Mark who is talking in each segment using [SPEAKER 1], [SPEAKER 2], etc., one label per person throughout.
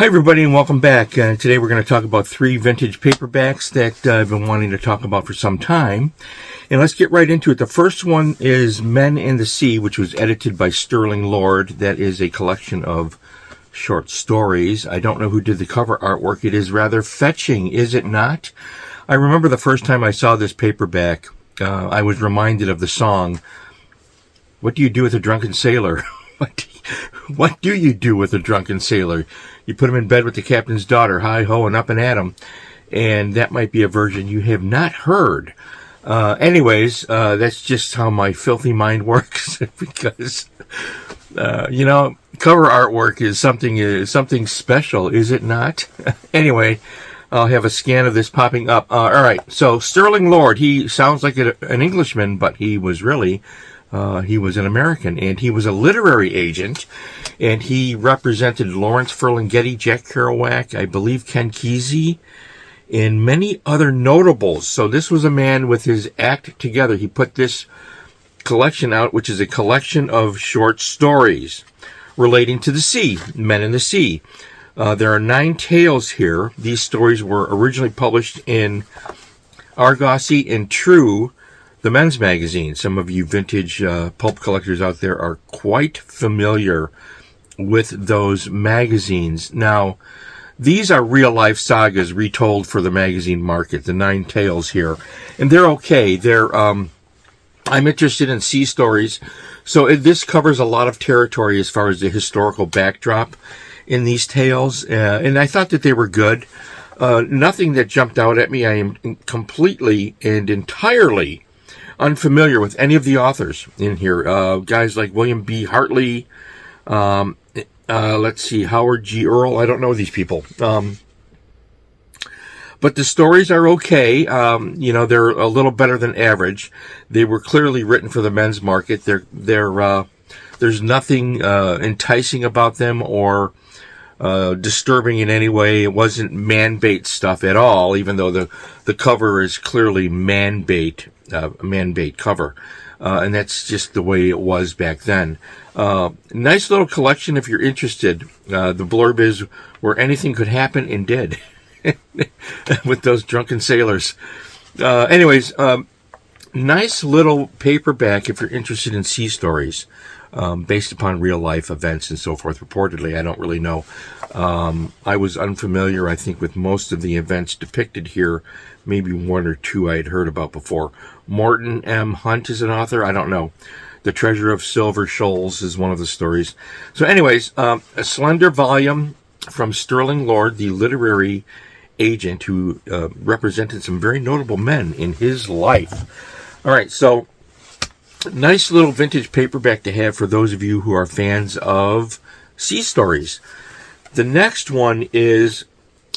[SPEAKER 1] Hi everybody and welcome back. Today we're going to talk about 3 vintage paperbacks that I've been wanting to talk about for some time. And let's get right into it. The first one is Men in the Sea, which was edited by Sterling Lord. That is a collection of short stories. I don't know who did the cover artwork. It is rather fetching, is it not? I remember the first time I saw this paperback, I was reminded of the song, "What do you do with a drunken sailor?" What do you do with a drunken sailor? You put him in bed with the captain's daughter, hi-ho and up and at him. And that might be a version you have not heard. Anyways, that's just how my filthy mind works. Because, cover artwork is something special, is it not? Anyway, I'll have a scan of this popping up. All right, so Sterling Lord, he sounds like an Englishman, but he was really... he was an American, and he was a literary agent, and he represented Lawrence Ferlinghetti, Jack Kerouac, I believe Ken Kesey, and many other notables. So this was a man with his act together. He put this collection out, which is a collection of short stories relating to the sea, Men in the Sea. There are 9 tales here. These stories were originally published in Argosy and True, the men's magazine. Some of you vintage pulp collectors out there are quite familiar with those magazines. Now, these are real-life sagas retold for the magazine market, the 9 tales here. And they're okay. I'm interested in sea stories. So this covers a lot of territory as far as the historical backdrop in these tales. And I thought that they were good. Nothing that jumped out at me. I am completely and entirely unfamiliar with any of the authors in here. Guys like William B. Hartley, let's see, Howard G. Earl. I don't know these people. But the stories are okay. They're a little better than average. They were clearly written for the men's market. There's nothing enticing about them or disturbing in any way. It wasn't man-bait stuff at all, even though the cover is clearly man-bait cover. And that's just the way it was back then. Nice little collection if you're interested. The blurb is where anything could happen and did with those drunken sailors. Anyways, nice little paperback if you're interested in sea stories. Based upon real life events and so forth, reportedly. I don't really know. I was unfamiliar, I think, with most of the events depicted here. Maybe 1 or 2 I had heard about before. Morton M. Hunt is an author. I don't know. The Treasure of Silver Shoals is one of the stories. So anyways, a slender volume from Sterling Lord, the literary agent who represented some very notable men in his life. All right, so nice little vintage paperback to have for those of you who are fans of sea stories. The next one is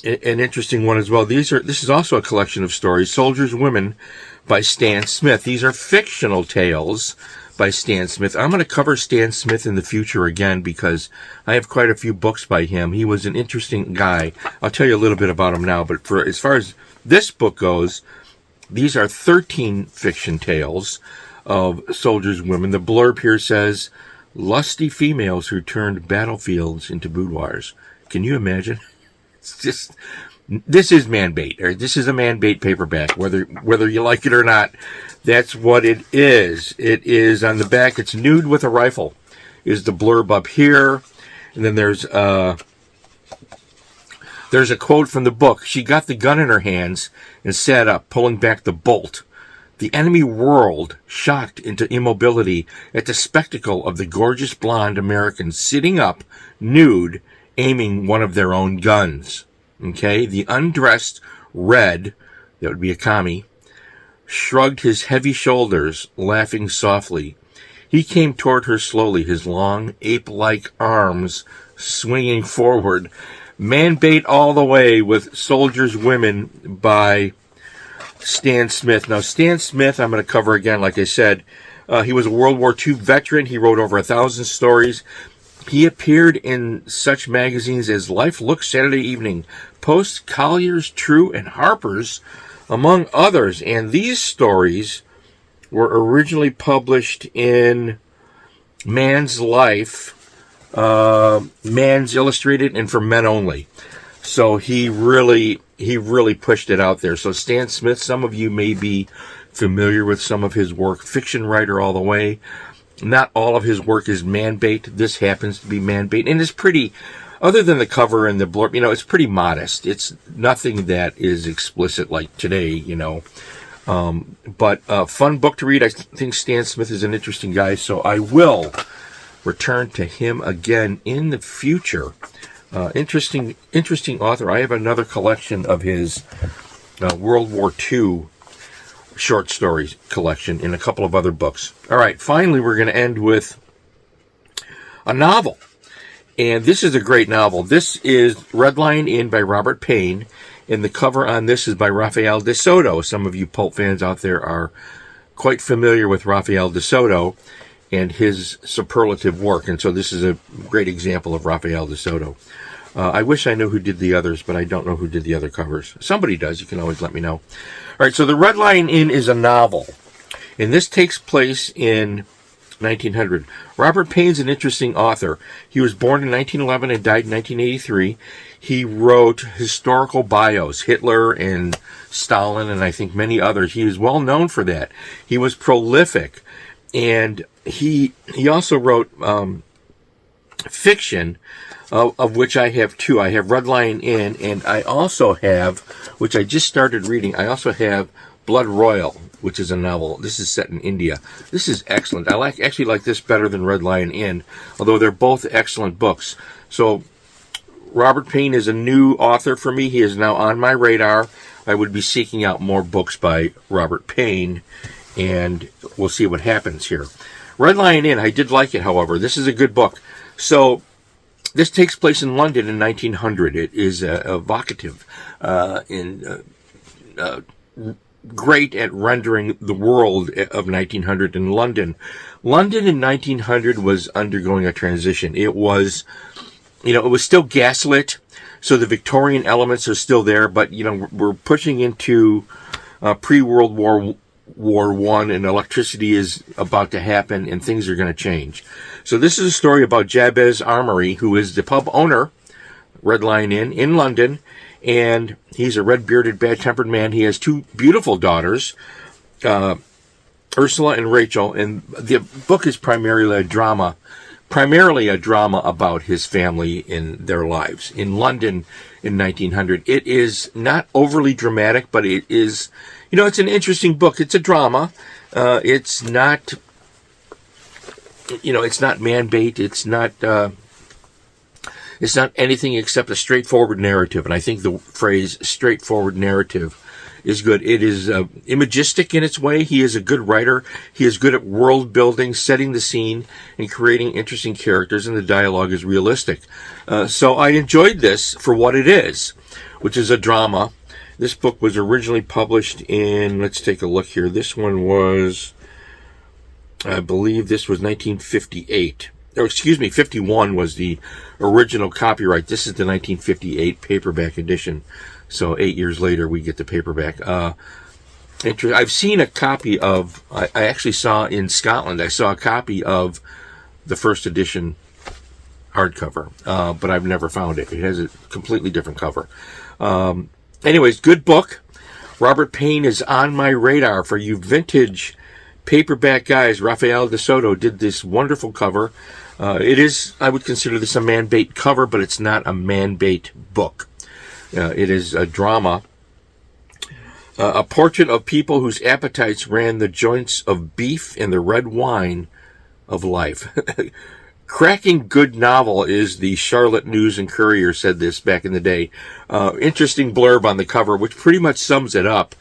[SPEAKER 1] an interesting one as well. This is also a collection of stories, Soldiers, Women by Stan Smith. These are fictional tales by Stan Smith. I'm going to cover Stan Smith in the future again because I have quite a few books by him. He was an interesting guy. I'll tell you a little bit about him now, but as far as this book goes, these are 13 fiction tales of soldiers, women. The blurb here says, lusty females who turned battlefields into boudoirs. Can you imagine? It's just, this is man-bait, or this is a man-bait paperback, whether you like it or not. That's what it is. It is on the back. It's nude with a rifle is the blurb up here. And then there's a quote from the book. She got the gun in her hands and sat up, pulling back the bolt. The enemy whirled, shocked into immobility at the spectacle of the gorgeous blonde Americans sitting up, nude, aiming one of their own guns. Okay? The undressed Red, that would be a commie, shrugged his heavy shoulders, laughing softly. He came toward her slowly, his long, ape-like arms swinging forward. Man-bait all the way with Soldiers, Women by Stan Smith. Now, Stan Smith, I'm going to cover again, like I said. He was a World War II veteran. He wrote over 1,000 stories. He appeared in such magazines as Life Looks Saturday Evening, Post, Collier's, True, and Harper's, among others. And these stories were originally published in Man's Life, Man's Illustrated and for men only. So he really pushed it out there. So Stan Smith, some of you may be familiar with some of his work, fiction writer all the way. Not all of his work is man-bait. This happens to be man-bait, and it's pretty, other than the cover and the blurb, it's pretty modest. It's nothing that is explicit like today, but a fun book to read. I think Stan Smith is an interesting guy, so I will return to him again in the future. Interesting author. I have another collection of his World War II short stories collection in a couple of other books. All right, finally, we're going to end with a novel. And this is a great novel. This is Red Lion Inn by Robert Payne. And the cover on this is by Rafael de Soto. Some of you pulp fans out there are quite familiar with Rafael de Soto and his superlative work. And so this is a great example of Rafael de Soto. I wish I knew who did the others, but I don't know who did the other covers. Somebody does. You can always let me know. All right, so The Red Lion Inn is a novel. And this takes place in 1900. Robert Payne's an interesting author. He was born in 1911 and died in 1983. He wrote historical bios, Hitler and Stalin and I think many others. He is well known for that. He was prolific. And he also wrote fiction, of which I have two. I have Red Lion Inn, and I also have, which I just started reading, I also have Blood Royal, which is a novel. This is set in India. This is excellent. I actually like this better than Red Lion Inn, although they're both excellent books. So Robert Payne is a new author for me. He is now on my radar. I would be seeking out more books by Robert Payne, and we'll see what happens here. Red Lion Inn, I did like it, however. This is a good book. So this takes place in London in 1900. It is evocative great at rendering the world of 1900 in London. London in 1900 was undergoing a transition. It was, it was still gaslit, so the Victorian elements are still there, but, we're pushing into pre-World War I, and electricity is about to happen, and things are going to change. So this is a story about Jabez Armory, who is the pub owner, Red Lion Inn, in London, and he's a red-bearded, bad-tempered man. He has two beautiful daughters, Ursula and Rachel, and the book is primarily a drama about his family in their lives in London in 1900. It is not overly dramatic, but it is, it's an interesting book. It's a drama. It's not, it's not man-bait. It's not anything except a straightforward narrative. And I think the phrase straightforward narrative is good. It is imagistic in its way. He is a good writer. He is good at world building, setting the scene, and creating interesting characters, and the dialogue is realistic. So I enjoyed this for what it is, which is a drama. This book was originally published in, let's take a look here. This one was, I believe this was 1958. Or excuse me, 51 was the original copyright. This is the 1958 paperback edition. So 8 years later, we get the paperback. I've seen a copy of, I actually saw in Scotland, I saw a copy of the first edition hardcover, but I've never found it. It has a completely different cover. Anyways, good book. Robert Payne is on my radar for you vintage paperback guys. Rafael de Soto did this wonderful cover. It is, I would consider this a man-bait cover, but it's not a man-bait book. It is a drama. A portrait of people whose appetites ran the joints of beef and the red wine of life. Cracking good novel, is the Charlotte News and Courier said this back in the day. Interesting blurb on the cover, which pretty much sums it up.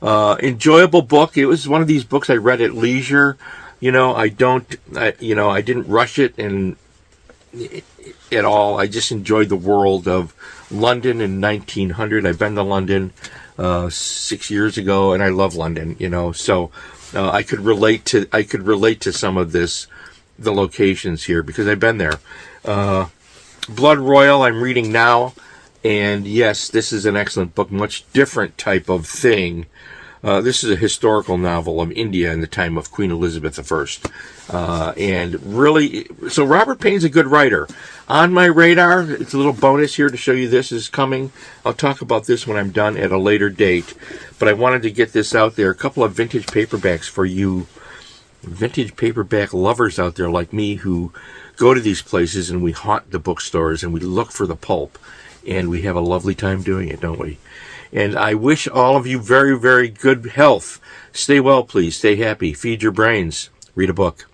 [SPEAKER 1] Enjoyable book. It was one of these books I read at leisure. I didn't rush it at all. I just enjoyed the world of London in 1900. I've been to London 6 years ago, and I love London. So I could relate to some of this, the locations here, because I've been there. Blood Royal I'm reading now, and yes, this is an excellent book. Much different type of thing. This is a historical novel of India in the time of Queen Elizabeth I. And really, so Robert Payne's a good writer. On my radar, it's a little bonus here to show you this is coming. I'll talk about this when I'm done at a later date. But I wanted to get this out there. A couple of vintage paperbacks for you vintage paperback lovers out there like me who go to these places and we haunt the bookstores and we look for the pulp. And we have a lovely time doing it, don't we? And I wish all of you very, very good health. Stay well, please. Stay happy. Feed your brains. Read a book.